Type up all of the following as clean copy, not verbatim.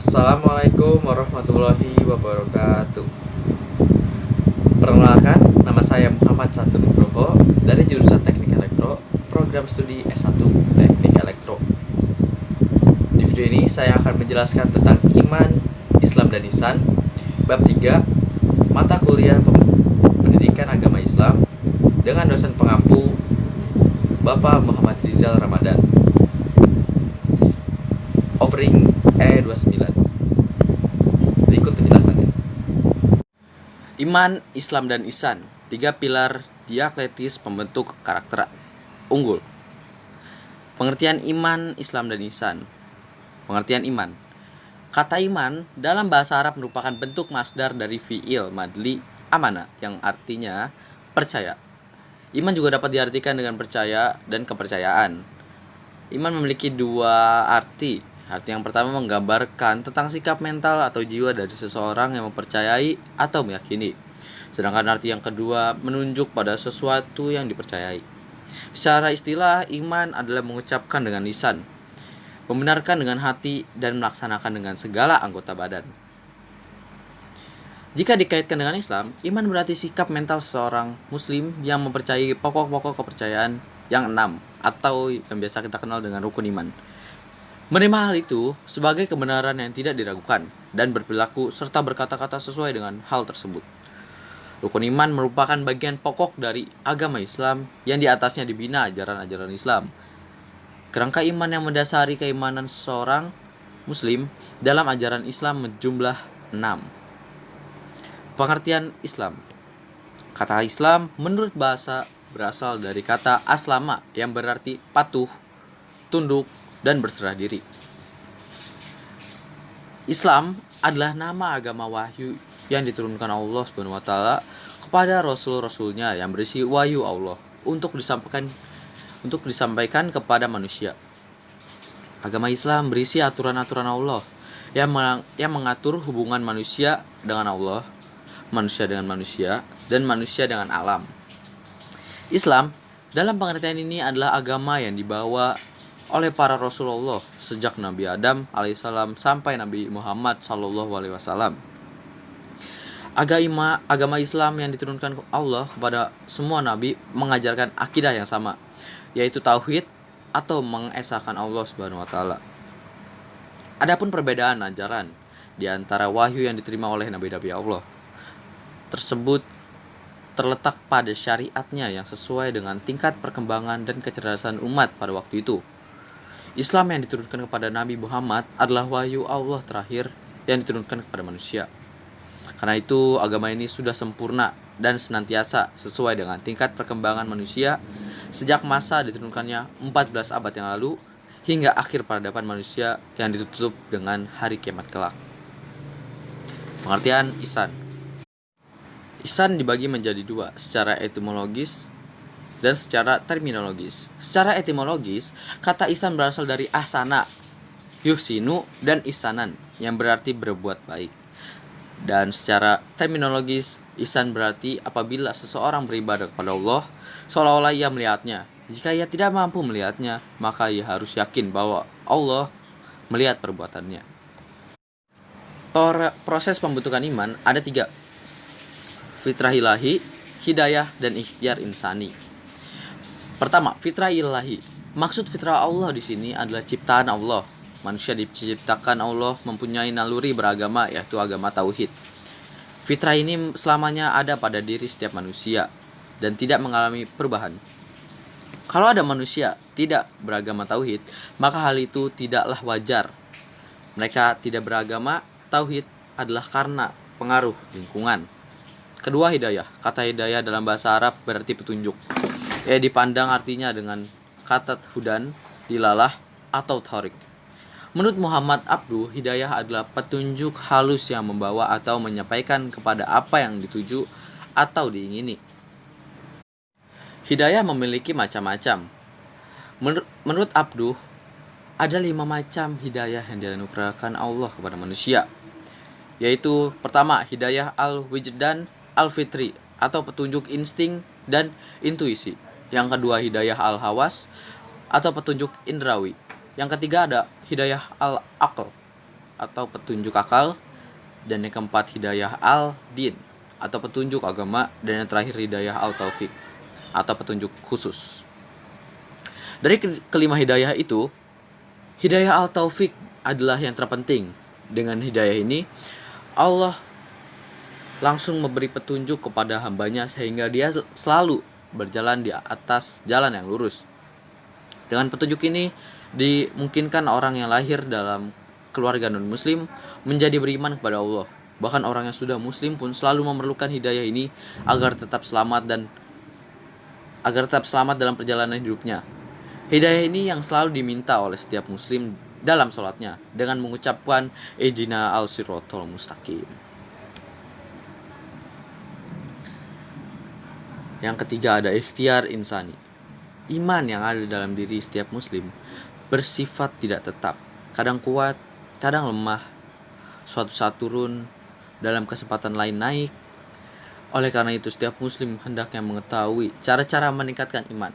Assalamualaikum warahmatullahi wabarakatuh. Perkenalkan, nama saya Muhammad Satun Nugroho dari jurusan Teknik Elektro, program studi S1 Teknik Elektro. Di video ini saya akan menjelaskan tentang iman, Islam dan ihsan, bab 3, mata kuliah pendidikan agama Islam dengan dosen pengampu Bapak Muhammad Rizal Ramadan. Offering E29. Berikut penjelasannya. Iman, Islam, dan ihsan, 3 pilar diakletis pembentuk karakter unggul. Pengertian iman, Islam, dan ihsan. Pengertian iman. Kata iman dalam bahasa Arab merupakan bentuk masdar dari fi'il madli amana yang artinya percaya. Iman juga dapat diartikan dengan percaya dan kepercayaan. Iman memiliki dua arti. Arti yang pertama menggambarkan tentang sikap mental atau jiwa dari seseorang yang mempercayai atau meyakini. Sedangkan arti yang kedua menunjuk pada sesuatu yang dipercayai. Secara istilah, iman adalah mengucapkan dengan lisan, membenarkan dengan hati, dan melaksanakan dengan segala anggota badan. Jika dikaitkan dengan Islam, iman berarti sikap mental seseorang muslim yang mempercayai pokok-pokok kepercayaan yang 6 atau yang biasa kita kenal dengan rukun iman. Menerima hal itu sebagai kebenaran yang tidak diragukan dan berperilaku serta berkata-kata sesuai dengan hal tersebut. Rukun iman merupakan bagian pokok dari agama Islam yang di atasnya dibina ajaran-ajaran Islam. Kerangka iman yang mendasari keimanan seorang muslim dalam ajaran Islam berjumlah 6. Pengertian Islam. Kata Islam menurut bahasa berasal dari kata aslama yang berarti patuh, tunduk, dan berserah diri. Islam adalah nama agama wahyu yang diturunkan Allah SWT kepada rasul-rasulnya yang berisi wahyu Allah untuk disampaikan kepada manusia. Agama Islam berisi aturan-aturan Allah yang mengatur hubungan manusia dengan Allah, manusia dengan manusia, dan manusia dengan alam. Islam dalam pengertian ini adalah agama yang dibawa oleh para Rasulullah sejak Nabi Adam alaihissalam sampai Nabi Muhammad sallallahu alaihi wasallam. Agama Islam yang diturunkan Allah kepada semua nabi mengajarkan akidah yang sama, yaitu tauhid atau mengesahkan Allah Subhanahu wa taala. Adapun perbedaan ajaran di antara wahyu yang diterima oleh nabi-nabi Allah tersebut terletak pada syariatnya yang sesuai dengan tingkat perkembangan dan kecerdasan umat pada waktu itu. Islam yang diturunkan kepada Nabi Muhammad adalah wahyu Allah terakhir yang diturunkan kepada manusia. Karena itu, agama ini sudah sempurna dan senantiasa sesuai dengan tingkat perkembangan manusia sejak masa diturunkannya 14 abad yang lalu hingga akhir peradaban manusia yang ditutup dengan hari kiamat kelak. Pengertian ihsan. Ihsan dibagi menjadi dua, secara etimologis dan secara terminologis. Secara etimologis, kata ihsan berasal dari ahsana, yuhsinu, dan ihsanan yang berarti berbuat baik. Dan secara terminologis, ihsan berarti apabila seseorang beribadah kepada Allah seolah-olah ia melihatnya. Jika ia tidak mampu melihatnya, maka ia harus yakin bahwa Allah melihat perbuatannya. Proses pembentukan iman ada 3. Fitrah ilahi, hidayah, dan ikhtiar insani. Pertama, fitrah ilahi. Maksud fitrah Allah di sini adalah ciptaan Allah. Manusia diciptakan Allah mempunyai naluri beragama, yaitu agama tauhid. Fitrah ini selamanya ada pada diri setiap manusia dan tidak mengalami perubahan. Kalau ada manusia tidak beragama tauhid, maka hal itu tidaklah wajar. Mereka tidak beragama tauhid adalah karena pengaruh lingkungan. Kedua, hidayah. Kata hidayah dalam bahasa Arab berarti petunjuk. Dipandang artinya dengan kata hudan, dilalah, atau tarik. Menurut Muhammad Abduh, hidayah adalah petunjuk halus yang membawa atau menyampaikan kepada apa yang dituju atau diingini. Hidayah memiliki macam-macam. Menurut Abduh, ada 5 macam hidayah yang dianugerahkan Allah kepada manusia, yaitu pertama, hidayah al-wijdan al-fitri atau petunjuk insting dan intuisi. Yang kedua, hidayah al-hawas atau petunjuk indrawi. Yang ketiga ada hidayah al-aql atau petunjuk akal, dan yang keempat hidayah al-din atau petunjuk agama, dan yang terakhir hidayah al-taufik atau petunjuk khusus. Dari kelima hidayah itu, hidayah al-taufik adalah yang terpenting. Dengan hidayah ini, Allah langsung memberi petunjuk kepada hambanya sehingga dia selalu berjalan di atas jalan yang lurus. Dengan petunjuk ini, dimungkinkan orang yang lahir dalam keluarga non-muslim menjadi beriman kepada Allah. Bahkan orang yang sudah muslim pun selalu memerlukan hidayah ini agar tetap selamat dalam perjalanan hidupnya. Hidayah ini yang selalu diminta oleh setiap muslim dalam sholatnya dengan mengucapkan ihdina al-siratal mustaqim. Yang ketiga ada ikhtiar insani. Iman yang ada dalam diri setiap muslim bersifat tidak tetap, kadang kuat, kadang lemah, suatu saat turun, dalam kesempatan lain naik. Oleh karena itu setiap muslim hendaknya mengetahui cara-cara meningkatkan iman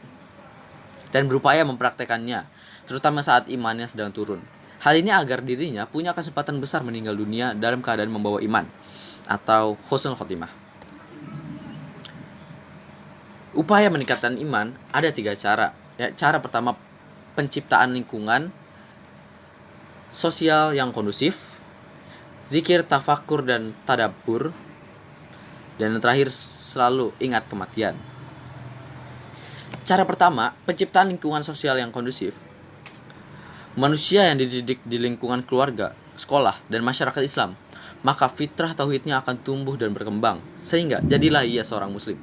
dan berupaya mempraktekannya, terutama saat imannya sedang turun. Hal ini agar dirinya punya kesempatan besar meninggal dunia dalam keadaan membawa iman atau husnul khotimah. Upaya meningkatkan iman ada 3 cara. Cara pertama, penciptaan lingkungan sosial yang kondusif, zikir, tafakur, dan tadabbur, dan yang terakhir selalu ingat kematian. Cara pertama, penciptaan lingkungan sosial yang kondusif. Manusia yang dididik di lingkungan keluarga, sekolah, dan masyarakat Islam, maka fitrah tauhidnya akan tumbuh dan berkembang, sehingga jadilah ia seorang muslim.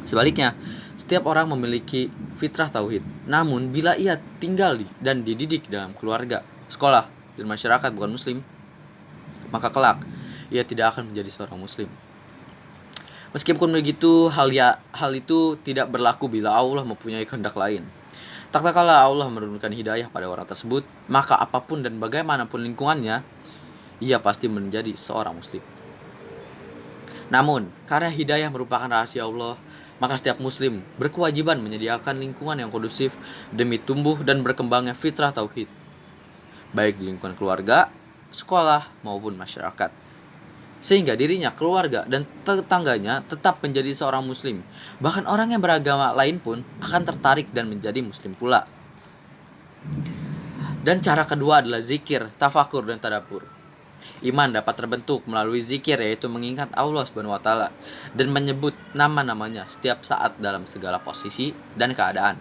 Sebaliknya, setiap orang memiliki fitrah tauhid. Namun, bila ia tinggal dan dididik dalam keluarga, sekolah, dan masyarakat bukan muslim, maka kelak ia tidak akan menjadi seorang muslim. Meskipun begitu, hal itu tidak berlaku bila Allah mempunyai kehendak lain. Tak kala Allah menurunkan hidayah pada orang tersebut, maka apapun dan bagaimanapun lingkungannya, ia pasti menjadi seorang muslim. Namun, karena hidayah merupakan rahasia Allah, maka setiap muslim berkewajiban menyediakan lingkungan yang kondusif demi tumbuh dan berkembangnya fitrah tauhid, baik di lingkungan keluarga, sekolah, maupun masyarakat, sehingga dirinya, keluarga, dan tetangganya tetap menjadi seorang muslim. Bahkan orang yang beragama lain pun akan tertarik dan menjadi muslim pula. Dan cara kedua adalah zikir, tafakur, dan tadabbur. Iman dapat terbentuk melalui zikir, yaitu mengingat Allah SWT dan menyebut nama-namanya setiap saat dalam segala posisi dan keadaan.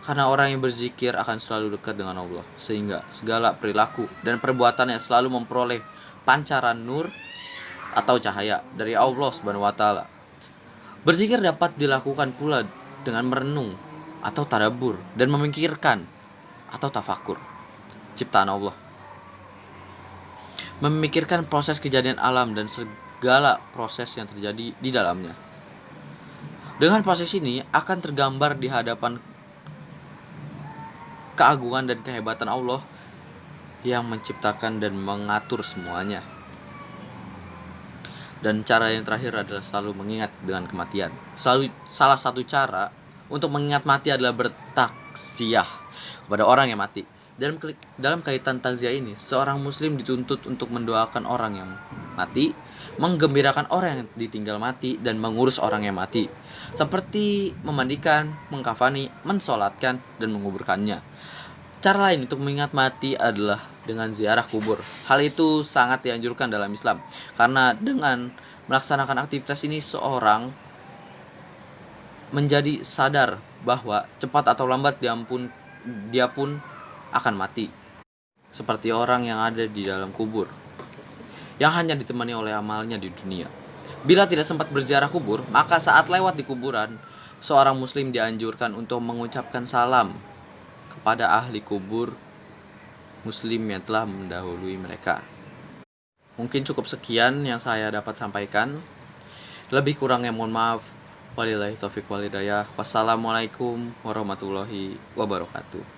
Karena orang yang berzikir akan selalu dekat dengan Allah, sehingga segala perilaku dan perbuatannya selalu memperoleh pancaran nur atau cahaya dari Allah SWT. Berzikir dapat dilakukan pula dengan merenung atau tadabbur dan memikirkan atau tafakur ciptaan Allah. Memikirkan proses kejadian alam dan segala proses yang terjadi di dalamnya. Dengan proses ini akan tergambar di hadapan keagungan dan kehebatan Allah yang menciptakan dan mengatur semuanya. Dan cara yang terakhir adalah selalu mengingat dengan kematian. Salah satu cara untuk mengingat mati adalah bertakziah kepada orang yang mati. Dalam kaitan takziah ini, seorang muslim dituntut untuk mendoakan orang yang mati, menggembirakan orang yang ditinggal mati, dan mengurus orang yang mati, seperti memandikan, mengkafani, mensolatkan, dan menguburkannya. Cara lain untuk mengingat mati adalah dengan ziarah kubur. Hal itu sangat dianjurkan dalam Islam, karena dengan melaksanakan aktivitas ini seorang menjadi sadar bahwa cepat atau lambat dia pun akan mati, seperti orang yang ada di dalam kubur yang hanya ditemani oleh amalnya di dunia. Bila tidak sempat berziarah kubur, maka saat lewat di kuburan, seorang muslim dianjurkan untuk mengucapkan salam kepada ahli kubur muslim yang telah mendahului mereka. Mungkin cukup sekian yang saya dapat sampaikan. Lebih kurangnya mohon maaf. Wabillahi taufiq wal hidayah. Wassalamualaikum warahmatullahi wabarakatuh.